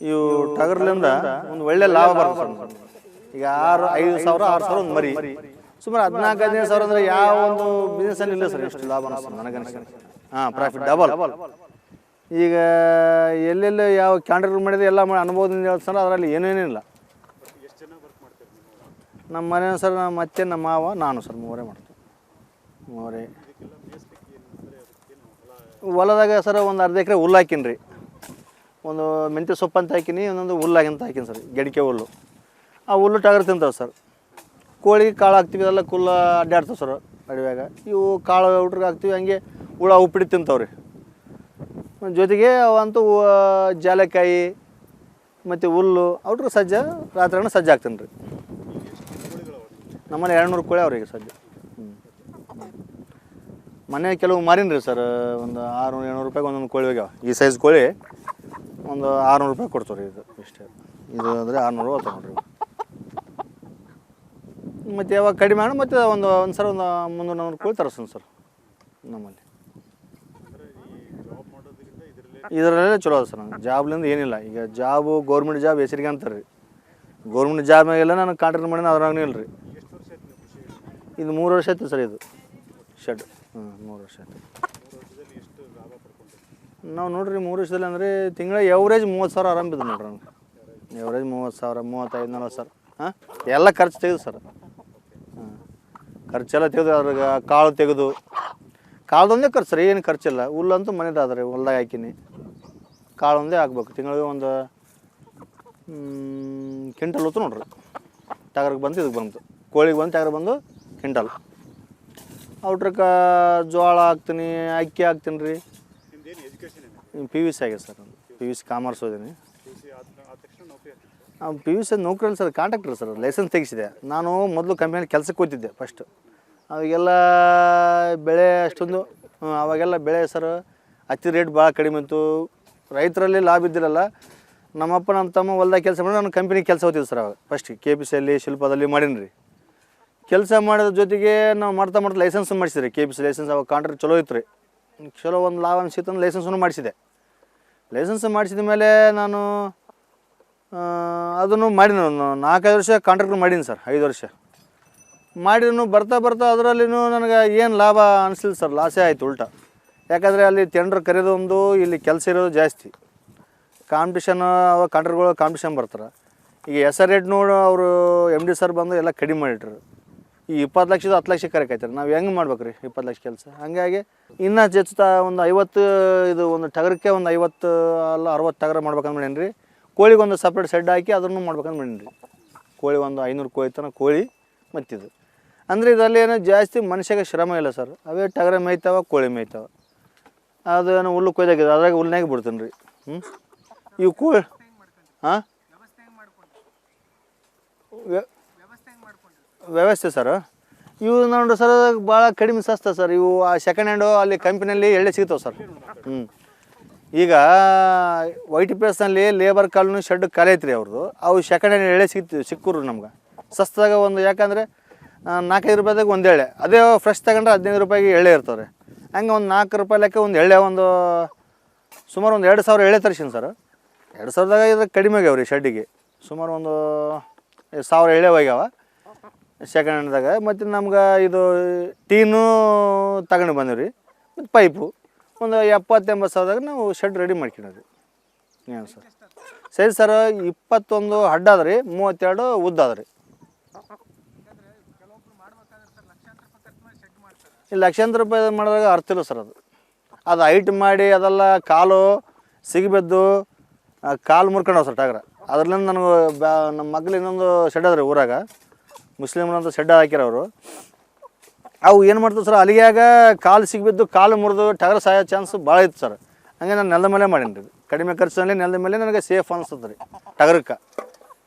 ಇವು ಟಗರ್ಲಿಂದ ಒಂದು ಒಳ್ಳೆ ಲಾಭ ಬರ್ತದೆ ಸರ್. ಈಗ 5,000 ಒಂದು ಮರಿ ಸುಮಾರು 14-15,000 ಅಂದರೆ ಯಾವ ಒಂದು ಬಿಸ್ನೆಸ್ ಅಲ್ಲಿ ಇಲ್ಲ ಸರ್. ಎಷ್ಟು ಲಾಭ ಅನಿಸ್ತದೆ ನನಗನ್ನಿಸ್ತದೆ. Profit double. ಈಗ ಎಲ್ಲೆಲ್ಲಿ ಯಾವ ಕಾಂಟ್ರಾಕ್ಟ್ ಮಾಡಿದ್ರೆ ಎಲ್ಲ ಅನುಭವದಿಂದ ಹೇಳ್ತಾರೆ, ಅದರಲ್ಲಿ ಏನೇನಿಲ್ಲ. ನಮ್ಮ ಮನೆ ಸರ್, ನಮ್ಮ ಅತ್ತೆ, ನಮ್ಮ ಮಾವ, ನಾನು ಸರ್ ಮೂವರೇ ಮಾಡ್ತೀವಿ. ಮೂವರೇ ಹೊಲದಾಗ ಸರ್ ಒಂದು ಅರ್ಧ ಎಕರೆ ಹುಲ್ಲು ಹಾಕಿನಿ ರೀ. ಒಂದು ಮೆಂತ್ಯ ಸೊಪ್ಪು ಅಂತ ಹಾಕಿನಿ, ಒಂದೊಂದು ಹುಲ್ಲಾಗಿಂತ ಹಾಕಿನಿ ಸರ್, ಗಡಿಕೆ ಹುಲ್ಲು. ಆ ಹುಲ್ಲು ಟಗರು ತಿಂತಾವೆ ಸರ್. ಕೋಳಿಗೆ ಕಾಳು ಹಾಕ್ತೀವಿ, ಅದೆಲ್ಲ ಕುಲ್ಲ ಅಡ್ಡಾಡ್ತಾವೆ ಸರ್ ಅಡವ್ಯಾಗ. ಇವು ಕಾಳು ಊಟ್ರಿಗೆ ಹಾಕ್ತೀವಿ, ಹಂಗೆ ಹುಳ ಉಪ್ಪಿಟ್ಟು ತಿಂತಾವೆ ರೀ. ಜೊತೆಗೆ ಅವಂತೂ ಜಾಲೆಕಾಯಿ ಮತ್ತು ಹುಲ್ಲು ಔಟ್ರಿಗೆ ಸಜ್ಜ ರಾತ್ರಿನ ಸಜ್ಜೆ ಹಾಕ್ತೀನಿ ರೀ. ನಮ್ಮಲ್ಲಿ 200 ಕೋಳಿ ಅವ್ರಿಗೆ ಸಜ್ಜೆ. ಮನೆ ಕೆಲವು ಮಾರಿನಿ ರೀ ಸರ್. ಒಂದು 600-700 ರೂಪಾಯಿಗೆ ಒಂದೊಂದು ಕೋಳಿ ಹೋಗ್ಯಾವ. ಈ ಸೈಜ್ ಕೋಳಿ ಒಂದು 600 ರೂಪಾಯಿ ಕೊಡ್ತಾರೆ ರೀ. ಇದು ಇಷ್ಟೇ. ಇದು ಅಂದರೆ 600 ಹೋಗ್ತಾವೆ ನೋಡಿರಿ. ಮತ್ತು ಯಾವಾಗ ಕಡಿಮೆ ಮಾಡಿ ಮತ್ತು ಒಂದು ಸಲ ಒಂದು 300-400 ಕೋಳಿ ತರಿಸ್ತೀನಿ ಸರ್ ನಮ್ಮಲ್ಲಿ. ಇದರಲ್ಲೇ ಚಲೋ ಅದ ಸರ್. ನನಗೆ ಜಾಬ್ಲಿಂದ ಏನಿಲ್ಲ. ಈಗ ಜಾಬು ಗೌರ್ಮೆಂಟ್ ಜಾಬ್ ಹೆಸರಿಗೆ ಅಂತಾರೆ ರೀ. ಗೌರ್ಮೆಂಟ್ ಜಾಬ್ನಾಗೆಲ್ಲ ನಾನು ಕಾಂಟ್ರಾಕ್ಟ್ ಮಾಡಿನ ಅದ್ರಾಗೂ ಇಲ್ಲ ರೀ. ಇದು 3 ವರ್ಷ ಆಯ್ತು ಸರ್. ಇದು ಶೆಡ್ 3 ವರ್ಷ ಆಯ್ತು. ನಾವು ನೋಡಿರಿ 3 ವರ್ಷದಲ್ಲಿ ಅಂದರೆ ತಿಂಗಳ ಎವರೇಜ್ 30,000 ಆರಾಮ ಬಿದ್ದು ನೋಡ್ರಿ ನನಗೆ. ಎವರೇಜ್ 30,000, 35-40,000. ಎಲ್ಲ ಖರ್ಚು ತೆಗೆದು ಸರ್. ಖರ್ಚೆಲ್ಲ ತೆಗೆದು ಅದ್ರಾಗ ಕಾಳು ತೆಗೆದು, ಕಾಳದೊಂದೇ ಖರ್ಚು ಸರ್, ಏನು ಖರ್ಚಿಲ್ಲ. ಹುಲ್ಲಂತೂ ಮನೆದಾದ್ರೆ ಹೊಲ್ದಾಗ ಹಾಕಿನಿ. ಕಾಳೊಂದೇ ಹಾಕ್ಬೇಕು. ತಿಂಗಳಿಗೆ ಒಂದು ಕ್ವಿಂಟಲ್ ಹೊತ್ತು ನೋಡ್ರಿ. ಟಗರ್ಗೆ ಬಂತು, ಇದಕ್ಕೆ ಬಂತು. ಕೋಳಿಗೆ ಬಂದು ಟಗರ್ ಬಂದು ಕ್ವಿಂಟಲ್. ಔಟ್ರಕ್ಕೆ ಜೋಳ ಹಾಕ್ತೀನಿ, ಅಕ್ಕಿ ಹಾಕ್ತೀನಿ ರೀ. PVC ಆಗಿದೆ ಸರ್. PVC ಕಾಮರ್ಸ್ ಓದೀನಿ. PVC ನೌಕರಿ ಸರ್, ಕಾಂಟ್ರಾಕ್ಟರ್ ಸರ್. ಲೈಸೆನ್ಸ್ ತೆಗಿಸಿದೆ. ನಾನು ಮೊದಲು ಕಂಪ್ನಿಯಲ್ಲಿ ಕೆಲಸಕ್ಕೆ ಹೋಗ್ತಿದ್ದೆ ಫಸ್ಟ್. ಅವಾಗೆಲ್ಲ ಬೆಳೆ ಅಷ್ಟೊಂದು ಅವಾಗೆಲ್ಲ ಬೆಳೆ ಸರ್ ಹತ್ತಿ ರೇಟ್ ಭಾಳ ಕಡಿಮೆ ಇತ್ತು. ರೈತರಲ್ಲಿ ಲಾಭ ಇದ್ದಿರಲ್ಲ. ನಮ್ಮಪ್ಪ ನಮ್ಮ ತಮ್ಮ ಹೊಲ್ದಾಗ ಕೆಲಸ ಮಾಡಿ ನಾನು ಕಂಪ್ನಿಗೆ ಕೆಲಸ ಹೋಗ್ತಿದ್ದೆ ಸರ್. ಅವಾಗ ಫಸ್ಟ್ KPCಯಲ್ಲಿ ಶಿಲ್ಪದಲ್ಲಿ ಮಾಡೀನಿ ರೀ. ಕೆಲಸ ಮಾಡೋದ್ರ ಜೊತೆಗೆ ನಾವು ಮಾಡ್ತಾ ಲೈಸೆನ್ಸ್ ಮಾಡಿಸಿದ್ರಿ. KPC ಲೈಸೆನ್ಸ್ ಅವಾಗ ಕಾಂಟ್ರಾಕ್ಟ್ ಚಲೋ ಇತ್ತು ರೀ. ಚಲೋ ಒಂದು ಲಾಭ ಅನಿಸಿತ್ತು. ಲೈಸೆನ್ಸನ್ನು ಮಾಡಿಸಿದೆ. ಲೈಸೆನ್ಸ್ ಮಾಡಿಸಿದ ಮೇಲೆ ನಾನು ಅದನ್ನು ಮಾಡೀನಿ. ಒಂದು 4-5 ವರ್ಷ ಕಾಂಟ್ರಾಕ್ಟ್ ಮಾಡೀನಿ ಸರ್. 5 ವರ್ಷ ಮಾಡಿದ್ರು ಬರ್ತಾ ಅದರಲ್ಲಿನೂ ನನಗೆ ಏನು ಲಾಭ ಅನಿಸಲಿಲ್ಲ ಸರ್. ಲಾಸೇ ಆಯಿತು ಉಲ್ಟಾ. ಯಾಕಂದರೆ ಅಲ್ಲಿ ಟೆಂಡರ್ ಕರೆಯೋದು ಒಂದು, ಇಲ್ಲಿ ಕೆಲಸ ಇರೋದು ಜಾಸ್ತಿ. ಕಾಂಪಿಟೇಷನ್ ಅವಾಗ ಕಾಂಟ್ರಾಕ್ಟ್ಗಳು ಕಾಂಪಿಟೇಷನ್ ಬರ್ತಾರೆ. ಈಗ SR ರೇಟ್ ನೋಡಿ ಅವರು MD ಸರ್ ಬಂದು ಎಲ್ಲ ಕಡಿಮೆ ಮಾಡಿಟ್ರು. ಈ 20 ಲಕ್ಷದ 10 ಲಕ್ಷ ಕರೆಕಾಯ್ತಾರೆ. ನಾವು ಹೆಂಗೆ ಮಾಡ್ಬೇಕು ರೀ 20 ಲಕ್ಷ ಕೆಲಸ? ಹಾಗಾಗಿ ಇನ್ನೂ ಹೆಚ್ಚುತ್ತಾ ಒಂದು 50 ಇದು ಒಂದು ಟಗರಕ್ಕೆ ಒಂದು 50 ಅಲ್ಲ 60 ಟಗರ ಮಾಡ್ಬೇಕಂತ ಮಾಡೀನಿ ರೀ. ಕೋಳಿಗೆ ಒಂದು ಸಪ್ರೇಟ್ ಸೆಡ್ ಹಾಕಿ ಅದನ್ನು ಮಾಡ್ಬೇಕಂತ ಮಾಡೀನಿ ರೀ. ಕೋಳಿ ಒಂದು 500 ಕೋಳಿ ತನಕ ಕೋಳಿ ಮತ್ತಿದು. ಅಂದರೆ ಇದರಲ್ಲಿ ಏನೋ ಜಾಸ್ತಿ ಮನುಷ್ಯಗೆ ಶ್ರಮ ಇಲ್ಲ ಸರ್. ಅವೇ ಟಗರ ಮೇಯ್ತಾವೆ, ಕೋಳಿ ಮೇಯ್ತಾವೆ. ಅದೇನು ಹುಲ್ಲು ಕೊಯ್ದಾಗಿದೆ, ಅದ್ರಾಗ ಹುಲ್ನಾಗೆ ಬಿಡ್ತೀನಿ ರೀ. ಇವು ಕೋಳಿ ವ್ಯವಸ್ಥೆ ಸರ್. ಇವು ನೋಡ್ರಿ ಸರ್ ಭಾಳ ಕಡಿಮೆ ಸಸ್ತ ಸರ್. ಇವು ಸೆಕೆಂಡ್ ಹ್ಯಾಂಡು ಅಲ್ಲಿ ಕಂಪ್ನಿಯಲ್ಲಿ ಎಳ್ಳೆ ಸಿಗ್ತಾವೆ ಸರ್. ಈಗ YTPSನಲ್ಲಿ ಲೇಬರ್ ಕಾಲೋನಿ ಶೆಡ್ ಖಾಲಿ ಐತ್ರಿ ಅವ್ರದ್ದು. ಅವು ಸೆಕೆಂಡ್ ಹ್ಯಾಂಡ್ ಎಳ್ಳೆ ಸಿಕ್ಕರು ನಮ್ಗೆ ಸಸ್ತಾಗ. ಒಂದು ಯಾಕಂದರೆ 4-5 ರೂಪಾಯಿದಾಗ ಒಂದು ಎಳ್ಳೆ. ಅದೇ ಫ್ರೆಶ್ ತಗೊಂಡ್ರೆ 15 ರೂಪಾಯಿಗೆ ಎಳ್ಳೆ ಇರ್ತವ್ರೆ. ಹಂಗೆ ಒಂದು 4 ರೂಪಾಯಿ ಲೆಕ್ಕ ಒಂದು ಎಳ್ಳೆ ಒಂದು ಸುಮಾರು ಒಂದು 2,000 ಎಳ್ಳೆ ತರಿಸೀನಿ ಸರ್. 2,000ದಾಗ ಇದ್ರಾಗ ಕಡಿಮೆ ಆಗ್ಯಾವ ರೀ ಶೆಡ್ಡಿಗೆ. ಸುಮಾರು ಒಂದು 1,000 ಎಳ್ಳೆ ಹೋಗ್ಯಾವ ಸೆಕೆಂಡ್ ಹ್ಯಾಂಡ್ದಾಗ. ಮತ್ತು ನಮ್ಗೆ ಇದು ಟೀನು ತಗೊಂಡು ಬಂದೀವಿ ರೀ. ಮತ್ತು ಪೈಪು ಒಂದು 70-80 ಸಾವಿರದಾಗ ನಾವು ಶೆಡ್ ರೆಡಿ ಮಾಡ್ಕೊಂಡಿದ್ವಿ. ಏನು ಸರ್ ಸೈಜ್ ಸರ್ 21 ಅಡ್ಡ ಅದ ರೀ, 32 ಉದ್ದ ಅದ ರೀ. ಲಕ್ಷಾಂತರ ರೂಪಾಯಿ ಮಾಡಿದಾಗ ಅರ್ಥ ಇಲ್ಲ ಸರ್. ಅದು ಹೈಟ್ ಮಾಡಿ ಅದೆಲ್ಲ ಕಾಲು ಸಿಗಿಬೆದ್ದು ಕಾಲು ಮುರ್ಕೊಂಡವ ಸರ್ ಟಗರ. ಅದ್ರಲ್ಲಿಂದ ನನಗೆ ನಮ್ಮ ಮಗ್ಳು ಇನ್ನೊಂದು ಶೆಡ್ ಅದ ರೀ ಊರಾಗ, ಮುಸ್ಲಿಮ್ರಂತ ಶೆಡ್ ಹಾಕಿರೋರು. ಅವು ಏನು ಮಾಡ್ತವೆ ಸರ್, ಅಲ್ಲಿಗ್ಯಾಗ ಕಾಲು ಸಿಗಿಬಿದ್ದು ಕಾಲು ಮುರಿದು ಟಗರ ಸಾಯೋ ಚಾನ್ಸ್ ಭಾಳ ಇತ್ತು ಸರ್. ಹಂಗೆ ನಾನು ನೆಲದ ಮೇಲೆ ಮಾಡೀನಿ ರೀ. ಕಡಿಮೆ ಖರ್ಚಿನಲ್ಲಿ ನೆಲದ ಮೇಲೆ ನನಗೆ ಸೇಫ್ ಅನಿಸ್ತದೆ ರೀ ಟಗರಕ್ಕೆ.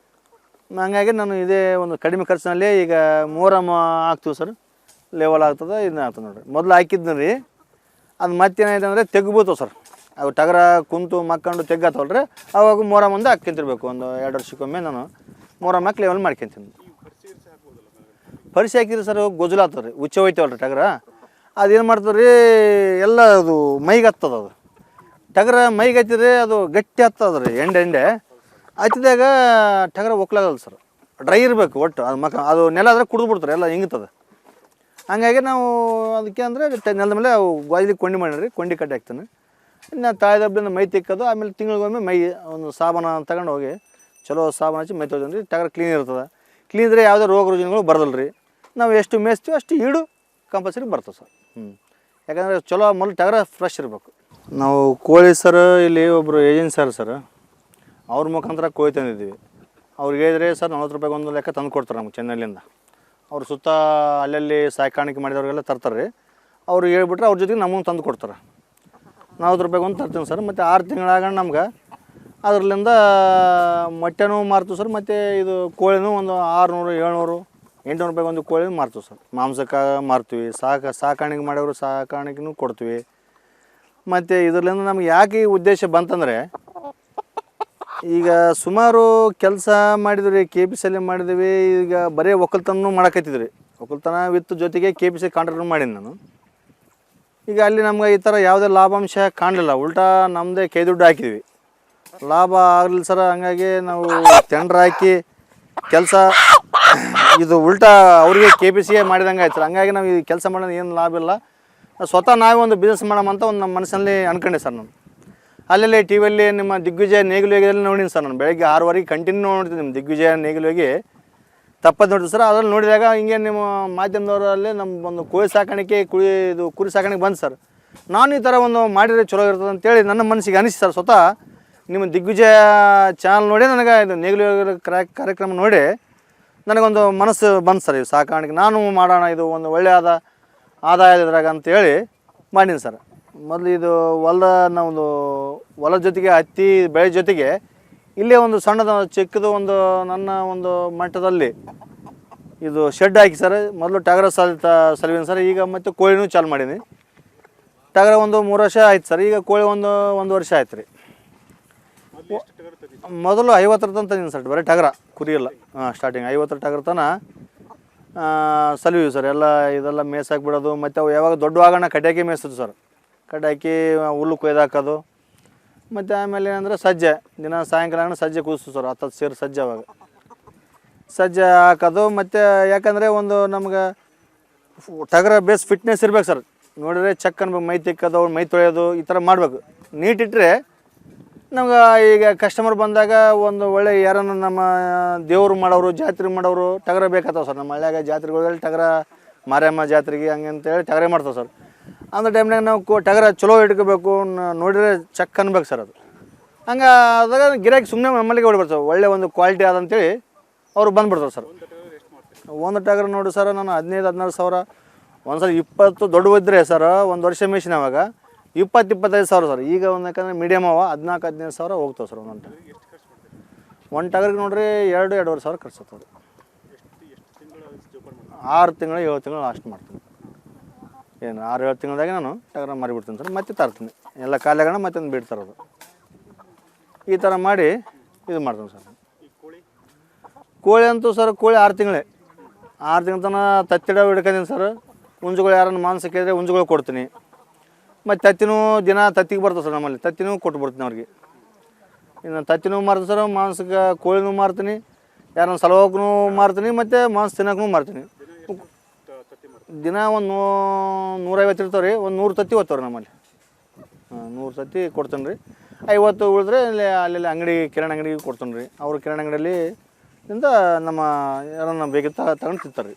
ಹಂಗಾಗಿ ನಾನು ಇದೇ ಒಂದು ಕಡಿಮೆ ಖರ್ಚಿನಲ್ಲಿ ಈಗ ಮೊಹರಮ್ ಹಾಕ್ತೀವಿ ಸರ್. ಲೆವೆಲ್ ಆಗ್ತದೆ, ಇದನ್ನ ಆಗ್ತದೆ ನೋಡಿರಿ. ಮೊದಲು ಹಾಕಿದ್ನಿ ರೀ, ಅದು ಮತ್ತೇನಾಯ್ತು ಅಂದರೆ ತೆಗ್ಬೋತಾವೆ ಸರ್. ಅವು ಟಗರ ಕುಂತು ಮಕ್ಕೊಂಡು ತೆಗ್ಗಾತವಲ್ಲ ರೀ, ಅವಾಗ ಮೊಹರಮ್ ಮುಂದೆ ಹಾಕ್ಕೊಂತಿರ್ಬೇಕು. ಒಂದು 2 ವರ್ಷಕ್ಕೊಮ್ಮೆ ನಾನು ಮೊಹರಮ್ ಹಾಕಿ ಲೆವೆಲ್ ಮಾಡ್ಕೊತೀನಿ. ಪರಿಸಿ ಹಾಕಿದ್ರೆ ಸರ್ ಗೊಜಲಾಗ್ತದೆ ರೀ, ಹುಚ್ಚ ಹೋಯ್ತವಲ್ಲ ರೀ ಟಗರ. ಅದೇನು ಮಾಡ್ತದೆ ರೀ, ಎಲ್ಲ ಅದು ಮೈಗೆ ಹತ್ತದ. ಅದು ಟಗರ ಮೈಗೆ ಹತ್ತಿದ್ರೆ ಅದು ಗಟ್ಟಿ ಹತ್ತದ ರೀ. ಎಂಡೆ ಹತ್ತಿದಾಗ ಟಗರ ಒಕ್ಕಲಾಗಲ್ಲ ಸರ್, ಡ್ರೈ ಇರಬೇಕು ಒಟ್ಟು. ಅದು ನೆಲ ಆದರೆ ಕುಡಿದು ಬಿಡ್ತಾರೆ, ಎಲ್ಲ ಹಿಂಗ್ತದೆ. ಹಂಗಾಗಿ ನಾವು ಅದಕ್ಕೆ ಅಂದರೆ ನೆಲದ ಮೇಲೆ ಅವು ಗಾಜಲಿ ಕೊಂಡಿ ಮಾಡಿರಿ, ಕೊಂಡಿ ಕಟ್ಟಿ ಹಾಕ್ತಾನೆ. ಇನ್ನು ತಾಳೆ ದಬ್ಬಲಿಂದ ಮೈ ತಿಕ್ಕೋದು, ಆಮೇಲೆ ತಿಂಗಳಿಗೊಮ್ಮೆ ಮೈ ಒಂದು ಸಾಬೂನು ತಗೊಂಡು ಹೋಗಿ ಚಲೋ ಸಾಬೂನು ಹಚ್ಚಿ ಮೈ ತೊಗೊಂಡ್ರಿ ಟಗರ ಕ್ಲೀನ್ ಇರ್ತದೆ. ಕ್ಲೀನ್ ಇದ್ದರೆ ಯಾವುದೇ ರೋಗ ರುಜಿನಗಳು ಬರೋದಿಲ್ಲ ರೀ. ನಾವು ಎಷ್ಟು ಮೇಯಿಸ್ತೀವಿ ಅಷ್ಟು ಈಡು ಕಂಪಲ್ಸರಿ ಬರ್ತದೆ ಸರ್. ಯಾಕಂದರೆ ಚಲೋ ಮೊದಲು ಟಗರ ಫ್ರೆಶ್ ಇರಬೇಕು. ನಾವು ಕೋಳಿ ಸರ್ ಇಲ್ಲಿ ಒಬ್ಬರು ಏಜೆನ್ಸಿ ಸರ್ ಅವ್ರ ಮುಖಾಂತರ ಕೋಳಿ ತಂದಿದ್ದೀವಿ. ಅವ್ರಿಗೆ ಹೇಳಿದ್ರೆ ಸರ್ 40 ರೂಪಾಯಿಗೆ ಒಂದು ಲೆಕ್ಕ ತಂದು ಕೊಡ್ತಾರೆ ನಮ್ಗೆ ಚೆನ್ನೈಲಿಂದ. ಅವ್ರು ಸುತ್ತ ಅಲ್ಲಲ್ಲಿ ಸಾಕಾಣಿಕೆ ಮಾಡಿದವ್ರಿಗೆಲ್ಲ ತರ್ತಾರೆ ರೀ. ಅವ್ರು ಹೇಳ್ಬಿಟ್ರೆ ಅವ್ರ ಜೊತೆಗೆ ನಮಗೆ ತಂದು ಕೊಡ್ತಾರೆ. 40 ರೂಪಾಯಿಗೆ ಒಂದು ತರ್ತೀವಿ ಸರ್. ಮತ್ತು 6 ತಿಂಗಳಾಗ ನಮ್ಗೆ ಅದರಲ್ಲಿಂದ ಮೊಟ್ಟೆನೂ ಮಾರ್ತೀವಿ ಸರ್. ಮತ್ತು ಇದು ಕೋಳಿನೂ ಒಂದು 600, 700, 800 ರೂಪಾಯಿಗೆ ಒಂದು ಕೋಳಿ ಮಾರ್ತೀವಿ ಸರ್. ಮಾಂಸಕ್ಕೆ ಮಾರ್ತೀವಿ. ಸಾಕಾಣಿಕೆ ಮಾಡೋರು ಸಾಕಾಣಿಕೆನೂ ಕೊಡ್ತೀವಿ. ಮತ್ತು ಇದರಿಂದ ನಮ್ಗೆ ಯಾಕೆ ಈ ಉದ್ದೇಶ ಬಂತಂದರೆ, ಈಗ ಸುಮಾರು ಕೆಲಸ ಮಾಡಿದ್ವಿ, KPCಯಲ್ಲಿ ಮಾಡಿದ್ವಿ. ಈಗ ಬರೀ ಒಕ್ಕಲ್ತನೂ ಮಾಡಕತ್ತಿದ್ರಿ. ಒಕ್ಕಲ್ತನ ವಿತ್ ಜೊತೆಗೆ KPC ಕಾಂಟ್ರಾಕ್ಟ್ ಮಾಡೀನಿ ನಾನು. ಈಗ ಅಲ್ಲಿ ನಮ್ಗೆ ಈ ಥರ ಯಾವುದೇ ಲಾಭಾಂಶ ಕಾಣಲಿಲ್ಲ. ಉಲ್ಟಾ ನಮ್ಮದೇ ಕೈ ದುಡ್ಡು ಹಾಕಿದ್ವಿ, ಲಾಭ ಆಗಲಿಲ್ಲ ಸರ್. ಹಂಗಾಗಿ ನಾವು ಟೆಂಡ್ರ್ ಹಾಕಿ ಕೆಲಸ ಇದು ಉಲ್ಟಾ ಅವ್ರಿಗೆ KPCಗೆ ಮಾಡಿದಂಗೆ ಆಯ್ತು ಸರ್. ಹಂಗಾಗಿ ನಾವು ಈ ಕೆಲಸ ಮಾಡೋದು ಏನು ಲಾಭ ಇಲ್ಲ. ಸ್ವತಃ ನಾವೇ ಒಂದು ಬಿಸ್ನೆಸ್ ಮಾಡೋಮಂತ ಒಂದು ನಮ್ಮ ಮನಸ್ಸಲ್ಲಿ ಅನ್ಕೊಂಡೆ ಸರ್ ನಾನು. ಅಲ್ಲಲ್ಲಿ ಟಿ ವಿಯಲ್ಲಿ ನಿಮ್ಮ ದಿಗ್ವಿಜಯ ನೇಗಿಲುಯೋಗಿಯಲ್ಲಿ ನೋಡೀನಿ ಸರ್. ನಾನು ಬೆಳಗ್ಗೆ 6 ಕಂಟಿನ್ಯೂ ನೋಡ್ತೀನಿ ನಿಮ್ಮ ದಿಗ್ವಿಜಯ ನೇಗಿಲುಯೋಗಿ ತಪ್ಪದು ನೋಡ್ತೀವಿ ಸರ್. ಅದ್ರಲ್ಲಿ ನೋಡಿದಾಗ ಹಿಂಗೆ ನಿಮ್ಮ ಮಾಧ್ಯಮದವರಲ್ಲಿ ನಮ್ಮ ಒಂದು ಕೋಳಿ ಸಾಕಾಣಿಕೆ ಕುರಿ ಸಾಕಾಣಿಕೆ ಬಂದು ಸರ್. ನಾನು ಈ ಥರ ಒಂದು ಮಾಡಿದರೆ ಚಲೋ ಇರ್ತದೆ ಅಂತೇಳಿ ನನ್ನ ಮನಸ್ಸಿಗೆ ಅನಿಸಿ ಸರ್. ಸ್ವತಃ ನಿಮ್ಮ ದಿಗ್ವಿಜಯ ಚಾನಲ್ ನೋಡಿ ನನಗೆ ಇದು ನೇಗಿಲುಯೋಗಿ ಕಾರ್ಯಕ್ರಮ ನೋಡಿ ನನಗೊಂದು ಮನಸ್ಸು ಬಂತು ಸರ್. ಇದು ಸಾಕಾಣಿಕೆ ನಾನು ಮಾಡೋಣ, ಇದು ಒಂದು ಒಳ್ಳೆಯದ ಆದಾಯ ಇದ್ರಾಗ ಅಂತೇಳಿ ಮಾಡೀನಿ ಸರ್. ಮೊದಲು ಇದು ನಾವೊಂದು ಹೊಲದ ಜೊತೆಗೆ ಹತ್ತಿ ಬೆಳೆ ಜೊತೆಗೆ ಇಲ್ಲೇ ಒಂದು ಸಣ್ಣದ ಚಿಕ್ಕದು ಒಂದು ನನ್ನ ಒಂದು ಮಟ್ಟದಲ್ಲಿ ಇದು ಶೆಡ್ ಹಾಕಿ ಸರ್. ಮೊದಲು ಟಗರ ಸಲುವಿನ ಸರ್. ಈಗ ಮತ್ತು ಕೋಳಿನೂ ಚಾಲು ಮಾಡೀನಿ. ಟಗರ ಒಂದು 3 ವರ್ಷ ಆಯ್ತು ಸರ್. ಈಗ ಕೋಳಿ ಒಂದು ವರ್ಷ ಆಯ್ತು ರೀ. ಮೊದಲು 50 ತನಕ ತಂದೀನಿ ಸರ್. ಬರೀ ಟಗರ ಕುರಿ ಇಲ್ಲ. ಸ್ಟಾರ್ಟಿಂಗ್ 50 ಟಗರ ತನಕ ಸಲುವಿ ಸರ್. ಇದೆಲ್ಲ ಮೇಯ್ಸಾಕ್ಬಿಡೋದು. ಮತ್ತು ಅವು ಯಾವಾಗ ದೊಡ್ಡವಾಗಣ ಕಟ್ಟಾಕಿ ಮೇಯಿಸೋದು ಸರ್. ಕಟ್ಟಾಕಿ ಹುಲ್ಲು ಕೊಯ್ದಾಕೋದು. ಮತ್ತು ಆಮೇಲೆ ಏನಂದರೆ ಸಜ್ಜೆ ದಿನ ಸಾಯಂಕಾಲ ಸಜ್ಜೆ ಕೂದಿಸ್ತು ಸರ್. 10 ಸೇರು ಸಜ್ಜೆ ಅವಾಗ ಸಜ್ಜೆ ಹಾಕೋದು. ಮತ್ತು ಯಾಕಂದರೆ ಒಂದು ನಮ್ಗೆ ಟಗರ ಬೇಸ್ ಫಿಟ್ನೆಸ್ ಇರ್ಬೇಕು ಸರ್. ನೋಡಿದ್ರೆ ಚೆಕ್ ಅನ್ಬೇಕು, ಮೈ ತಿಕ್ಕೋದು, ಮೈ ತೊಳೆಯೋದು ಈ ಥರ ಮಾಡಬೇಕು. ನೀಟಿಟ್ಟರೆ ನಮ್ಗೆ ಈಗ ಕಸ್ಟಮರ್ ಬಂದಾಗ ಒಂದು ಒಳ್ಳೆ ಯಾರನ್ನು ನಮ್ಮ ದೇವರು ಮಾಡೋರು, ಜಾತ್ರೆ ಮಾಡೋರು ಟಗರ ಬೇಕಾಗ್ತಾವೆ ಸರ್. ನಮ್ಮ ಹಳ್ಳಿಯಾಗ ಜಾತ್ರೆಗಳಲ್ಲಿ ಟಗರ ಮಾರಮ್ಮ ಜಾತ್ರೆಗೆ ಹಂಗೆ ಅಂತೇಳಿ ಟಗರೇ ಮಾಡ್ತಾವೆ ಸರ್. ಅಂಥ ಟೈಮ್ನಾಗ ನಾವು ಟಗರ ಚಲೋ ಇಟ್ಕೋಬೇಕು, ನೋಡಿದ್ರೆ ಚೆಕ್ ಅನ್ಬೇಕು ಸರ್. ಅದು ಹಂಗೆ ಅದಾಗ ಗಿರಾಕಿ ಸುಮ್ಮನೆ ನಮ್ಮಲ್ಲಿಗೆ ಹೊಡಿಬರ್ತಾವೆ. ಒಳ್ಳೆ ಒಂದು ಕ್ವಾಲಿಟಿ ಆದಂತೇಳಿ ಅವರು ಬಂದುಬಿಡ್ತಾರೆ ಸರ್. ಒಂದು ಟಗರ ನೋಡಿ ಸರ್ ನಾನು 15-16 ಸಾವಿರ, ಒಂದು ಸಲ 20 ದೊಡ್ಡವಿದ್ದರೆ ಸರ್ ಒಂದು ವರ್ಷ ಮೇಷಿನ ಅವಾಗ 20-25 ಸಾವಿರ ಸರ್. ಈಗ ಒಂದು ಯಾಕಂದರೆ ಮೀಡಿಯಮ್ ಅವ 14-15 ಸಾವಿರ ಹೋಗ್ತಾವೆ ಸರ್. ಒಂದು ಟಗರಿಗೆ ನೋಡ್ರಿ 2-2.5 ಸಾವಿರ ಖರ್ಚು ಆಗ್ತದೆ. 6 ತಿಂಗಳು 7 ತಿಂಗಳು ಅಷ್ಟು ಮಾಡ್ತೀನಿ. ಏನು 6-7 ತಿಂಗಳದಾಗ ನಾನು ಟಗರ ಮಾರಿಬಿಡ್ತೀನಿ ಸರ್. ಮತ್ತೆ ತರ್ತೀನಿ ಎಲ್ಲ ಕಾಲೆಗಣ ಮತ್ತೆ ಒಂದು ಬಿಡ್ತಾರದು. ಈ ಥರ ಮಾಡಿ ಇದು ಮಾಡ್ತೀನಿ ಸರ್. ಕೋಳಿ ಅಂತೂ ಸರ್ ಕೋಳಿ 6 ತಿಂಗಳ ತನಕ ತತ್ತಿಡ ಹಿಡ್ಕೊಂಡಿನಿ ಸರ್. ಹುಂಜುಗಳು ಯಾರನ್ನು ಮಾಂಸ ಕೇಳಿದ್ರೆ ಹುಂಜುಗಳು ಕೊಡ್ತೀನಿ. ಮತ್ತು ತತ್ತಿನೂ ದಿನ ತತ್ತಿಗೆ ಬರ್ತದೆ ಸರ್. ನಮ್ಮಲ್ಲಿ ತತ್ತಿನೂ ಕೊಟ್ಬಿಡ್ತೀನಿ ಅವ್ರಿಗೆ. ಇನ್ನು ತತ್ತಿನೂ ಮಾರ್ತೀನಿ ಸರ್. ಮಾಂಸಕ್ಕೆ ಕೋಳಿನೂ ಮಾರ್ತೀನಿ, ಯಾರನ್ನ ಸಲಹೋಕ್ಕೂ ಮಾರ್ತೀನಿ, ಮತ್ತು ಮಾಂಸ ತಿನ್ನೋಕ್ಕೂ ಮಾರ್ತೀನಿ. ದಿನ ಒಂದು 150 ಇರ್ತಾವೆ ರೀ. ಒಂದು 100 ತತ್ತಿ ಹೋಗ್ತಾವೆ ರೀ ನಮ್ಮಲ್ಲಿ. 100 ತತ್ತಿ ಕೊಡ್ತೀನಿ ರೀ. 50 ಉಳಿದ್ರೆ ಅಲ್ಲೆಲ್ಲ ಅಂಗಡಿ ಕಿರಾಣಿ ಅಂಗಡಿಗೆ ಕೊಡ್ತೀನಿ ರೀ. ಅವ್ರು ಕಿರಾಣಿ ಅಂಗಡಿಯಲ್ಲಿ ಇಂದ ನಮ್ಮ ಯಾರನ್ನ ಬೇಕಿತ್ತು ತಗೊಂಡು ತಿಂತಾರೆ ರೀ.